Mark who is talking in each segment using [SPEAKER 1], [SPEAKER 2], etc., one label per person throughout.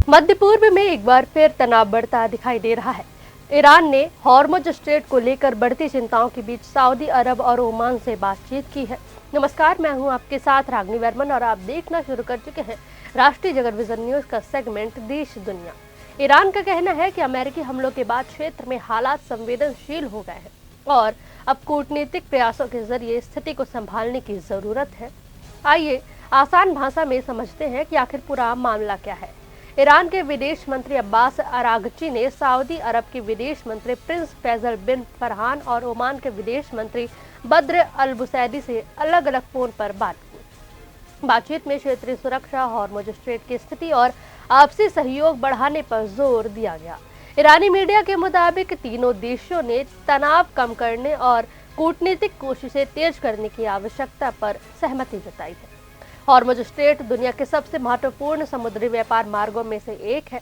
[SPEAKER 1] मध्य पूर्व में एक बार फिर तनाव बढ़ता दिखाई दे रहा है। ईरान ने हॉर्मुज स्ट्रेट को लेकर बढ़ती चिंताओं के बीच सऊदी अरब और ओमान से बातचीत की है। नमस्कार, मैं हूं आपके साथ रागनी वर्मन और आप देखना शुरू कर चुके हैं राष्ट्रीय जगत विजन न्यूज का सेगमेंट देश दुनिया। ईरान का कहना है कि अमेरिकी हमलों के बाद क्षेत्र में हालात संवेदनशील हो गए हैं और अब कूटनीतिक प्रयासों के जरिए स्थिति को संभालने की जरूरत है। आइए आसान भाषा में समझते हैं कि आखिर पूरा मामला क्या है। ईरान के विदेश मंत्री अब्बास अरागची ने सऊदी अरब के विदेश मंत्री प्रिंस फैसल बिन फरहान और ओमान के विदेश मंत्री बद्र अल बुसैदी से अलग अलग फोन पर बात की। बातचीत में क्षेत्रीय सुरक्षा, हॉर्मुज स्ट्रेट की स्थिति और आपसी सहयोग बढ़ाने पर जोर दिया गया। ईरानी मीडिया के मुताबिक तीनों देशों ने तनाव कम करने और कूटनीतिक कोशिशें तेज करने की आवश्यकता पर सहमति जताई है। हॉर्मुज स्ट्रेट दुनिया के सबसे महत्वपूर्ण समुद्री व्यापार मार्गों में से एक है।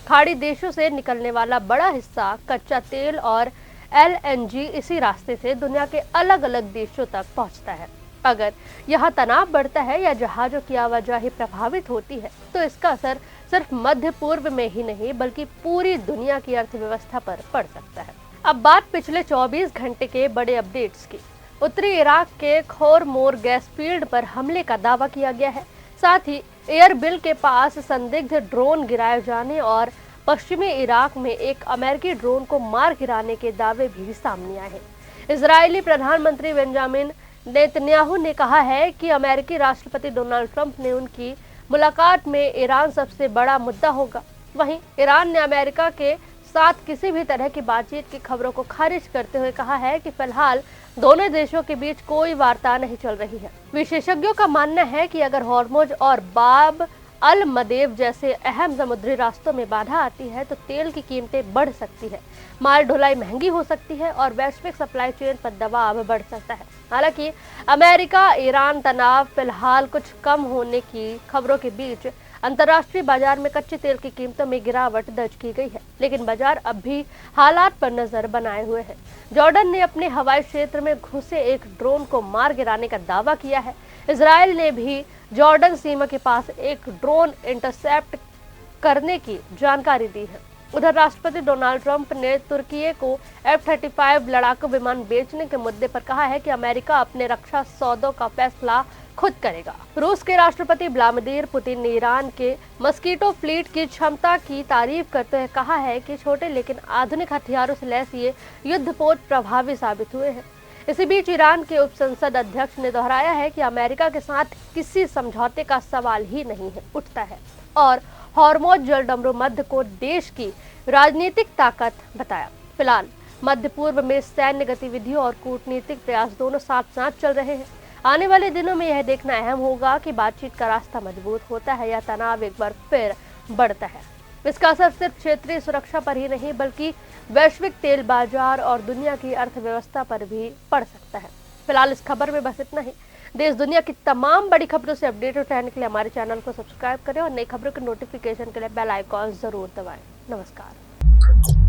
[SPEAKER 1] खाड़ी देशों से निकलने वाला बड़ा हिस्सा कच्चा तेल और एलएनजी इसी रास्ते से दुनिया के अलग अलग देशों तक पहुंचता है। अगर यहाँ तनाव बढ़ता है या जहाजों की आवाजाही प्रभावित होती है तो इसका असर सिर्फ मध्य पूर्व में ही नहीं बल्कि पूरी दुनिया की अर्थव्यवस्था पर पड़ सकता है। अब बात पिछले 24 घंटे के बड़े अपडेट्स की। उत्तरी इराक के खोरमोर गैस फील्ड पर हमले का दावा किया गया है। साथ ही एयरबिल के पास संदिग्ध ड्रोन गिराए जाने और पश्चिमी इराक में एक अमेरिकी ड्रोन को मार गिराने के दावे भी सामने आए हैं। इजरायली प्रधानमंत्री बेंजामिन नेतन्याहू ने कहा है कि अमेरिकी राष्ट्रपति डोनाल्ड ट्रंप ने उनकी मुलाकात में ईरान सबसे बड़ा मुद्दा होगा। वहीं ईरान ने अमेरिका के साथ किसी भी तरह की बातचीत की खबरों को खारिज करते हुए कहा है कि फिलहाल दोनों देशों के बीच कोई वार्ता नहीं चल रही है। विशेषज्ञों का मानना है कि अगर हॉर्मुज और बाब अल मदेब जैसे अहम समुद्री रास्तों में बाधा आती है तो तेल की कीमतें बढ़ सकती है, माल ढुलाई महंगी हो सकती है और वैश्विक सप्लाई चेन पर दबाव बढ़ सकता है। हालांकि अमेरिका ईरान तनाव फिलहाल कुछ कम होने की खबरों के बीच अंतर्राष्ट्रीय बाजार में कच्चे तेल की कीमतों में गिरावट दर्ज की गई है, लेकिन बाजार अब भी हालात पर नजर बनाए हुए है। जॉर्डन ने अपने हवाई क्षेत्र में घुसे एक ड्रोन को मार गिराने का दावा किया है। इजराइल ने भी जॉर्डन सीमा के पास एक ड्रोन इंटरसेप्ट करने की जानकारी दी है। उधर राष्ट्रपति डोनाल्ड ट्रंप ने तुर्की को F-35 लड़ाकू विमान बेचने के मुद्दे पर कहा है कि अमेरिका अपने रक्षा सौदों का फैसला खुद करेगा। रूस के राष्ट्रपति व्लादिमीर पुतिन ने ईरान के मस्कीटो फ्लीट की क्षमता की तारीफ करते हुए कहा है कि छोटे लेकिन आधुनिक हथियारों से लैस ये युद्धपोत प्रभावी साबित हुए हैं। इसी बीच ईरान के उप संसद अध्यक्ष ने दोहराया है कि अमेरिका के साथ किसी समझौते का सवाल ही नहीं है उठता है और हॉर्मुज जलडमरू मध्य को देश की राजनीतिक ताकत बताया। फिलहाल मध्य पूर्व में सैन्य गतिविधियों और कूटनीतिक प्रयास दोनों साथ साथ चल रहे हैं। आने वाले दिनों में यह देखना अहम होगा कि बातचीत का रास्ता मजबूत होता है या तनाव एक बार फिर बढ़ता है। इसका असर सिर्फ क्षेत्रीय सुरक्षा पर ही नहीं बल्कि वैश्विक तेल बाजार और दुनिया की अर्थव्यवस्था पर भी पड़ सकता है। फिलहाल इस खबर में बस इतना ही। देश दुनिया की तमाम बड़ी खबरों से अपडेटेड रहने के लिए हमारे चैनल को सब्सक्राइब करें और नई खबरों के नोटिफिकेशन के लिए बेल आइकॉन जरूर दबाएं। नमस्कार।